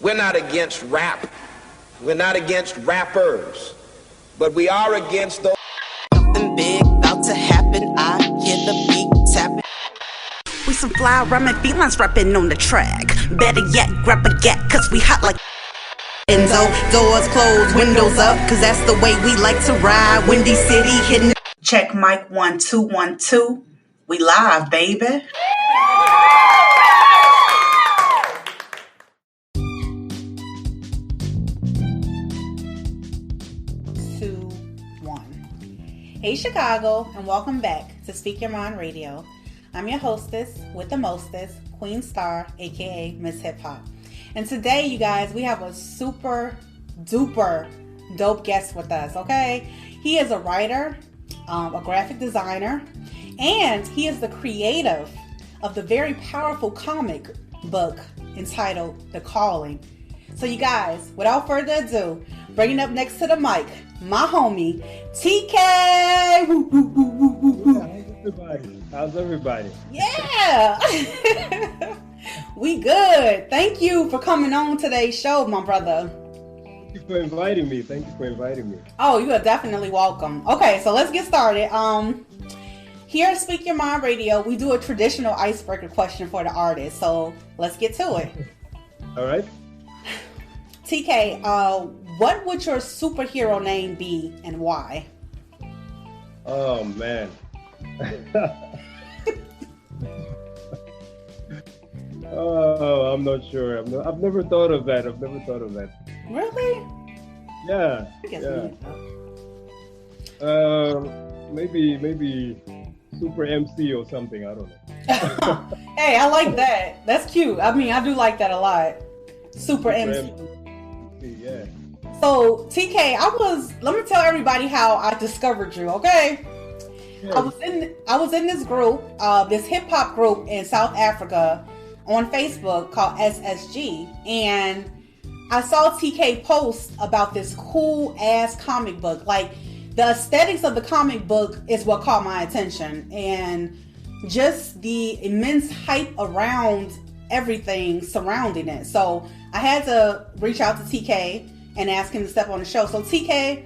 We're not against rap. We're not against rappers. But we are against those. Something big about to happen. I hear the beat tapping. We some fly rhyming felines rapping on the track. Better yet, grab a gat, cause we hot like Enzo. Doors closed, windows up, cause that's the way we like to ride. Windy City hitting. Check mic 1 2 1 2. We live, baby. 2 1. Hey Chicago, and welcome back to Speak Your Mind Radio. I'm your hostess with the mostest, Queen Star, aka Miss Hip Hop. And today, you guys, we have a super duper dope guest with us, okay? He is a writer, a graphic designer, and he is the creative of the very powerful comic book entitled The Calling. So you guys, without further ado, bringing up next to the mic, my homie, TK! Woo, woo, woo, woo, woo, woo. How's everybody? Yeah! We good. Thank you for coming on today's show, my brother. Thank you for inviting me. Oh, you are definitely welcome. Okay, so let's get started. Here at Speak Your Mind Radio, we do a traditional icebreaker question for the artist. So let's get to it. All right. TK, what would your superhero name be and why? Oh man. Oh, I'm not sure. I've never thought of that. Really? Yeah. I guess Maybe Super MC or something. I don't know. Hey, I like that. That's cute. I mean, I do like that a lot. Super MC. Yeah. So, TK, let me tell everybody how I discovered you, okay? Yeah. I was in this group, this hip hop group in South Africa on Facebook called SSG, and I saw TK post about this cool ass comic book. Like, the aesthetics of the comic book is what caught my attention, and just the immense hype around everything surrounding it. So I had to reach out to TK and ask him to step on the show. So TK,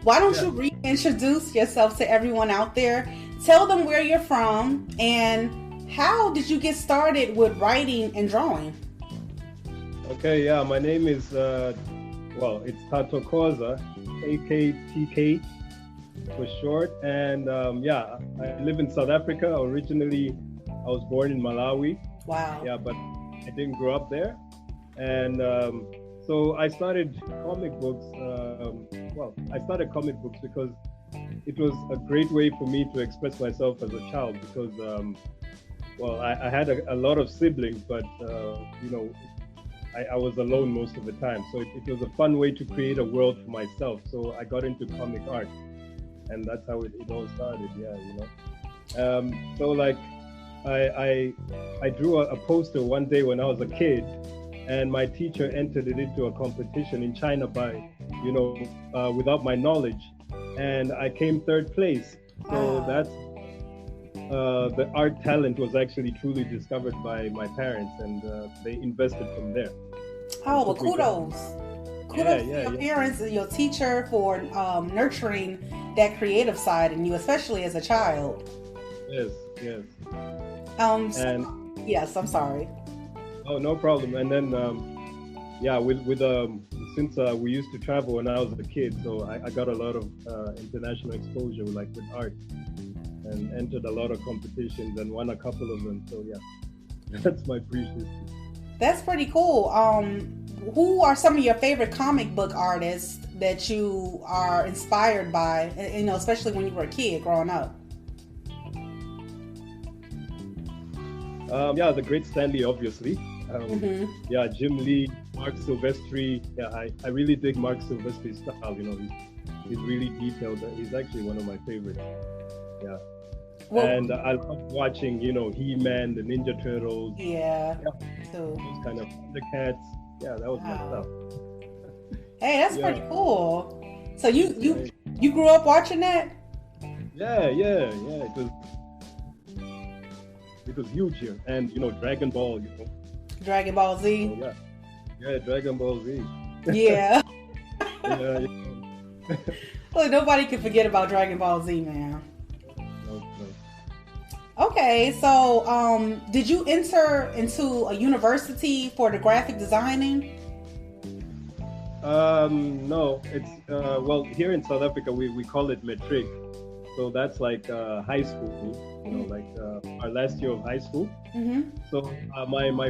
why don't you reintroduce yourself to everyone out there? Tell them where you're from and how did you get started with writing and drawing? Okay, yeah, my name is, it's Tathokoza, AKTK for short. And I live in South Africa. Originally, I was born in Malawi. Wow. Yeah, but I didn't grow up there. And so I started comic books. I started comic books because it was a great way for me to express myself as a child because, I had a lot of siblings, but, I was alone most of the time. So it was a fun way to create a world for myself. So I got into comic art and that's how it all started. I drew a poster one day when I was a kid, and my teacher entered it into a competition in China without my knowledge, and I came third place. So that's the art talent was actually truly discovered by my parents, and they invested from there. Oh, well, kudos to your parents and your teacher for nurturing that creative side in you, especially as a child. Yes. Yes, I'm sorry. Oh, no problem. And then, since we used to travel when I was a kid, so I got a lot of international exposure, with art, and entered a lot of competitions and won a couple of them. So yeah, that's my brief history. That's pretty cool. Who are some of your favorite comic book artists that you are inspired by? Especially when you were a kid growing up. The great Stanley, obviously. Jim Lee, Mark Silvestri. Yeah, I really dig Mark Silvestri's style. He's really detailed. He's actually one of my favorites. Yeah. Well, and I love watching, He-Man, the Ninja Turtles. Yeah. Those kind of Thundercats. Yeah, that was my stuff. Hey, that's pretty cool. So you grew up watching that? Yeah. It was huge here, and Dragon Ball. Dragon Ball Z. So, Yeah, Dragon Ball Z. Yeah. Yeah. Look, nobody can forget about Dragon Ball Z, man. No. Okay, so did you enter into a university for the graphic designing? No, it's well, here in South Africa we call it matric, so that's like high school, you know, like our last year of high school. Mm-hmm. So my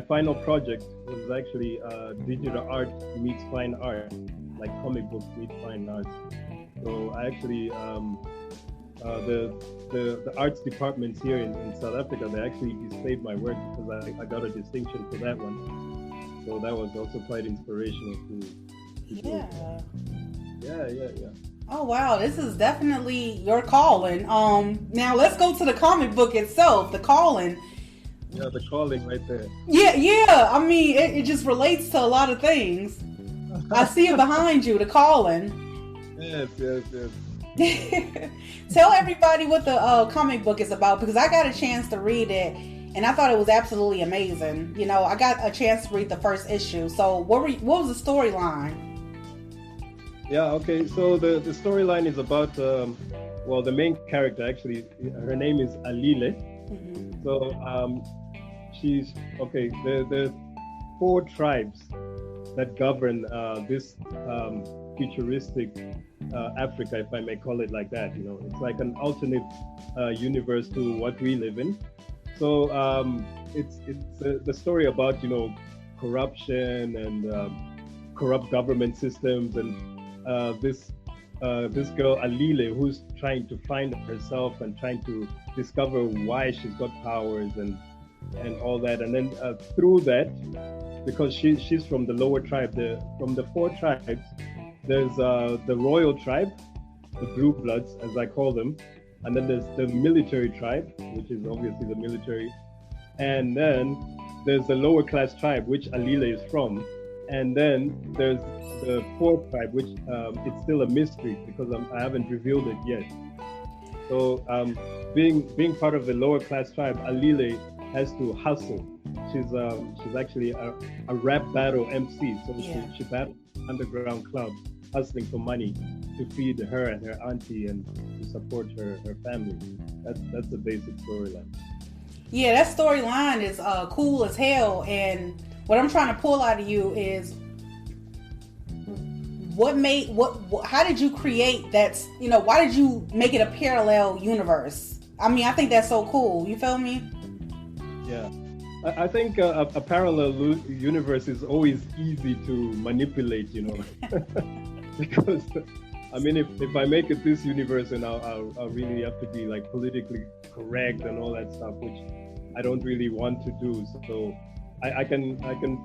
final project was actually digital art meets fine art, like comic books meets fine arts. So I actually the arts departments here in South Africa, they actually displayed my work because I got a distinction for that one. So that was also quite inspirational to Yeah. Yeah. Oh wow, this is definitely your calling. Now let's go to the comic book itself. The calling. Yeah, the calling right there. Yeah. I mean, it just relates to a lot of things. I see it behind you. The calling. Yes. Tell everybody what the comic book is about, because I got a chance to read it and I thought it was absolutely amazing. You know, I got a chance to read the first issue. So what was the storyline? Yeah, okay. So the storyline is about well, the main character actually, her name is Allie. Mm-hmm. So she's okay. The 4 tribes that govern this futuristic Africa, if I may call it like that. You know, it's like an alternate universe to what we live in. So it's the story about, you know, corruption and corrupt government systems, and this girl Allie, who's trying to find herself and trying to discover why she's got powers and all that. And then through that, because she's from the lower tribe, from the 4 tribes, there's the royal tribe, the blue bloods as I call them, and then there's the military tribe, which is obviously the military, and then there's the lower class tribe, which Allie is from, and then there's the 4th tribe, which it's still a mystery because I haven't revealed it yet. So being part of the lower class tribe, Allie has to hustle. She's actually a rap battle MC, so she battles underground clubs, hustling for money to feed her and her auntie and to support her family. That's the basic storyline. Yeah, that storyline is cool as hell. And what I'm trying to pull out of you is how did you create that? You know, why did you make it a parallel universe? I mean, I think that's so cool. You feel me? Yeah. I think a parallel universe is always easy to manipulate, you know, because I mean, if I make it this universe, and I'll really have to be like politically correct and all that stuff, which I don't really want to do. So I can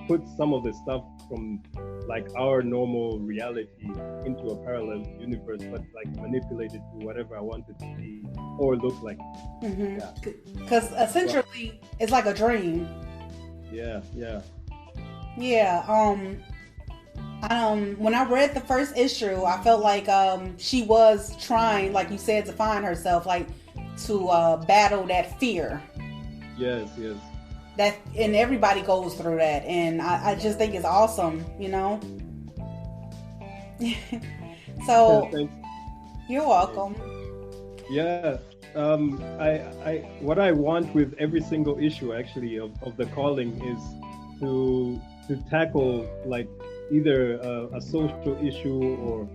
put some of the stuff from like our normal reality into a parallel universe, but like manipulate it to whatever I want it to be or look like. Mm-hmm. Because essentially, it's like a dream. Yeah. When I read the first issue, I felt like she was trying, like you said, to find herself, like to battle that fear. Yes. That, and everybody goes through that, and I just think it's awesome, you know. So you're welcome. Yeah. I what I want with every single issue actually of the calling is to tackle like either a social issue or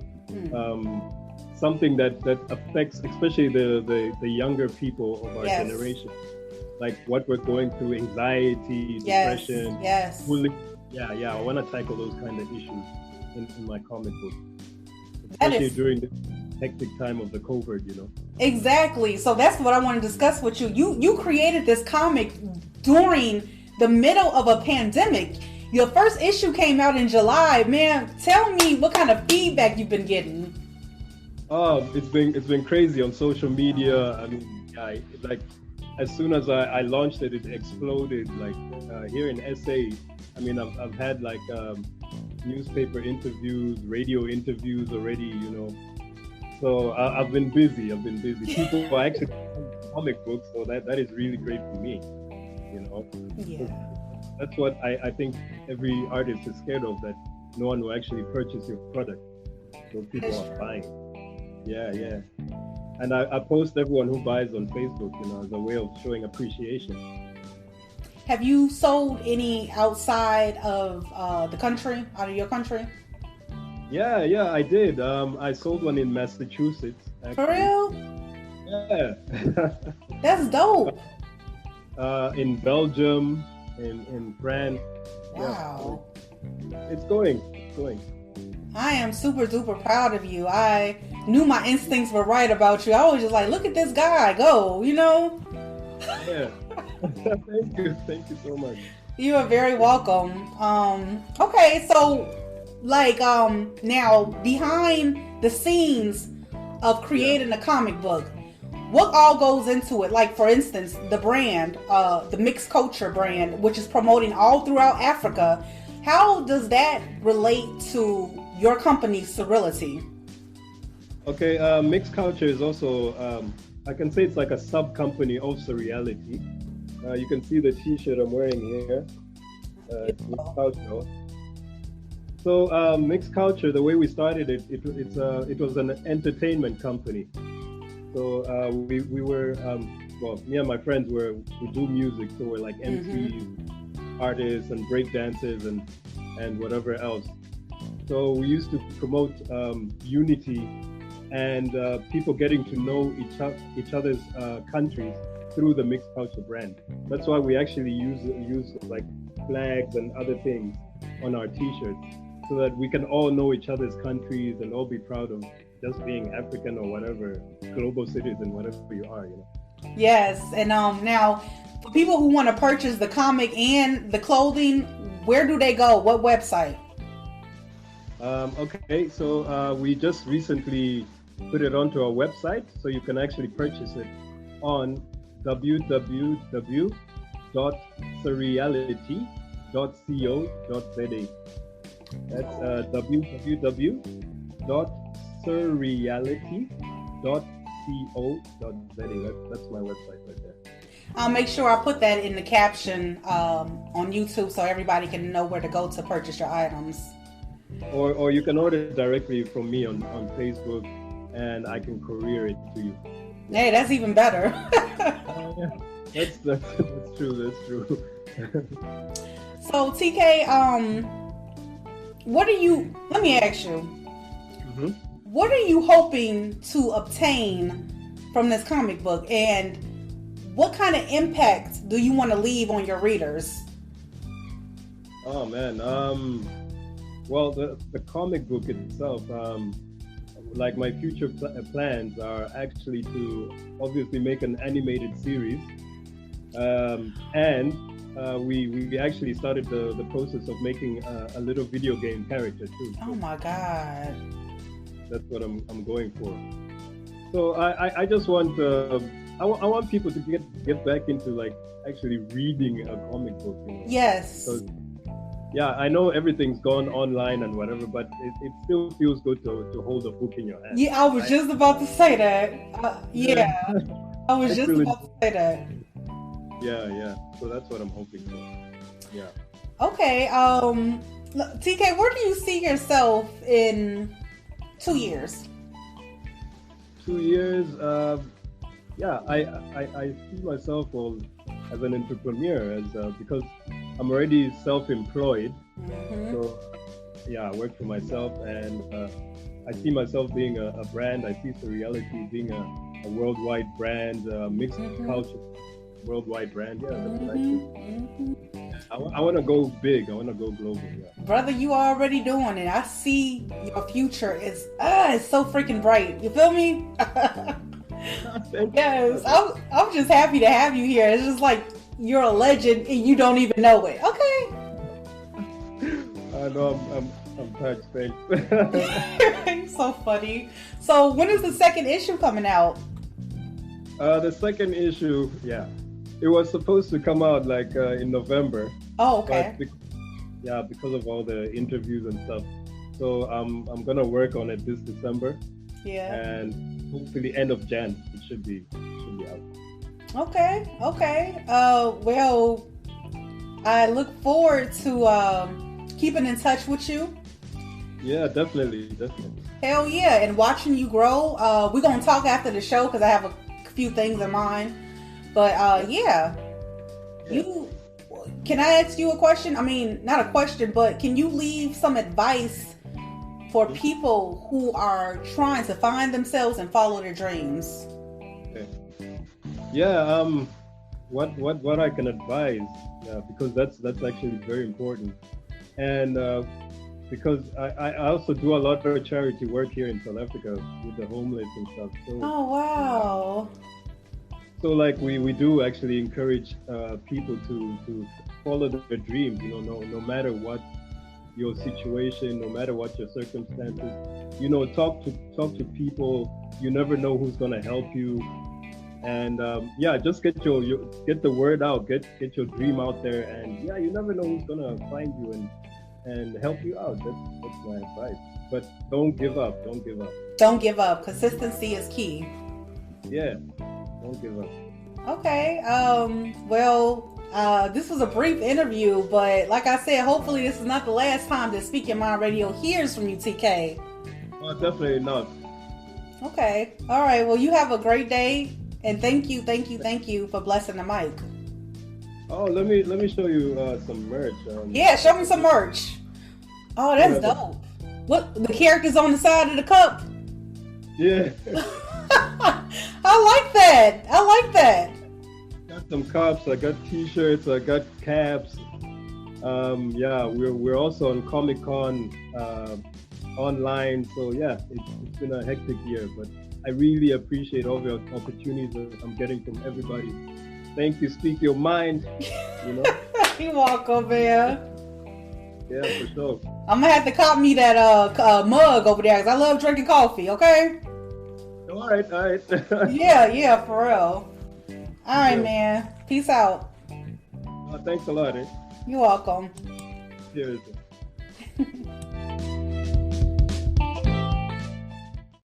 something that affects especially the younger people of our generation, like what we're going through, anxiety, depression, bullying. Yeah, I want to tackle those kind of issues in my comic book, especially during the hectic time of the COVID, you know. Exactly. So that's what I want to discuss with you. You created this comic during the middle of a pandemic. Your first issue came out in July. Man, tell me what kind of feedback you've been getting. It's been crazy on social media. I mean, like as soon as I launched it, it exploded. Like here in SA, I mean, I've had like newspaper interviews, radio interviews already, you know. So I've been busy. People are actually comic books, so that is really great for me, you know. Yeah. that's what I think every artist is scared of, that no one will actually purchase your product. So people are buying. Yeah, yeah. And I post everyone who buys on Facebook, as a way of showing appreciation. Have you sold any outside of the country, out of your country? Yeah, I did. I sold one in Massachusetts. Actually. For real? Yeah. That's dope. In Belgium, in France. Wow. Yeah. It's going. I am super duper proud of you. I knew my instincts were right about you. I was just like, look at this guy go, Yeah. Thank you so much. You are very welcome. Okay, so now behind the scenes of creating a comic book, what all goes into it? Like, for instance, the brand, the Mixed Culture brand, which is promoting all throughout Africa. How does that relate to your company's Surreality? Okay, Mixed Culture is also, I can say it's like a sub-company of Surreality. You can see the t-shirt I'm wearing here. It's Mixed Culture. So Mixed Culture, the way we started it, it was an entertainment company. So we were, me and my friends we do music, so we're like MCs, artists, and break dancers, and whatever else. So we used to promote unity and people getting to know each other's countries through the Mixed Culture brand. That's why we actually use like flags and other things on our t-shirts, so that we can all know each other's countries and all be proud of just being African or whatever, global citizen, whatever you are, Yes, and now for people who want to purchase the comic and the clothing, where do they go? What website? Okay, so we just recently put it onto our website, so you can actually purchase it on www.surreality.co.za. That's www.surreality.co.za. That's my website right there. I'll make sure I put that in the caption on YouTube, so everybody can know where to go to purchase your items. Or you can order directly from me on Facebook, and I can courier it to you. Hey, that's even better. Yeah, that's true. That's true. So TK, let me ask you, what are you hoping to obtain from this comic book, and what kind of impact do you want to leave on your readers? Oh man, well, the comic book itself, like my future plans are actually to obviously make an animated series, and we actually started the process of making a little video game character too. Oh my God! That's what I'm going for. So I just want I want people to get back into like actually reading a comic book. Yes. So, yeah, I know everything's gone online and whatever, but it still feels good to hold a book in your hand. Yeah, I was just about to say that. I was just about to say that. Yeah. So that's what I'm hoping for. Yeah. Okay. TK, where do you see yourself in 2 years? 2 years. Yeah, I see myself as an entrepreneur, because I'm already self-employed. So yeah, I work for myself, and I see myself being a brand. I see Surreality being a worldwide brand, Mixed Culture worldwide brand. Yeah, that's what I see. I want to go big. I want to go global. Yeah. Brother, you are already doing it. I see your future is it's so freaking bright. You feel me? Yes, I'm just happy to have you here. It's just like you're a legend and you don't even know it. Okay. I know I'm touched. Thanks. So funny. So when is the second issue coming out? The second issue, yeah, it was supposed to come out like in November. Oh, okay. But because of all the interviews and stuff, so I'm gonna work on it this December. Yeah. And hopefully end of Jan it should be out. Okay. Well, I look forward to keeping in touch with you. Yeah, definitely. Hell yeah. And watching you grow. We're going to talk after the show because I have a few things in mind. But yeah. Can I ask you a question? I mean, not a question, but can you leave some advice for people who are trying to find themselves and follow their dreams? Okay. Yeah, what I can advise, because that's actually very important. And because I also do a lot of charity work here in South Africa with the homeless and stuff. So, oh, wow. So like we do actually encourage people to follow their dreams, no matter what your situation, no matter what your circumstances, talk to people. You never know who's gonna help you, and just get get the word out, get your dream out there, and you never know who's gonna find you and help you out. That's my advice. But don't give up. Don't give up. Consistency is key. Yeah, don't give up. Okay. This was a brief interview, but like I said, hopefully this is not the last time that Speak Your Mind Radio hears from you, TK. Oh, definitely not. Okay. All right. Well, you have a great day, and thank you for blessing the mic. Oh, let me show you some merch. Yeah, show me some merch. Oh, that's dope. What, the characters on the side of the cup? Yeah. I like that. Got some cups. I got T-shirts. I got caps. We're also on Comic-Con online. So it's been a hectic year, but I really appreciate all the opportunities that I'm getting from everybody. Thank you. Speak your mind. You're welcome, man. Yeah, for sure. I'm gonna have to cop me that mug over there because I love drinking coffee. Okay. All right. Yeah, for real. All right, man. Peace out. Thanks a lot. You're welcome. Cheers.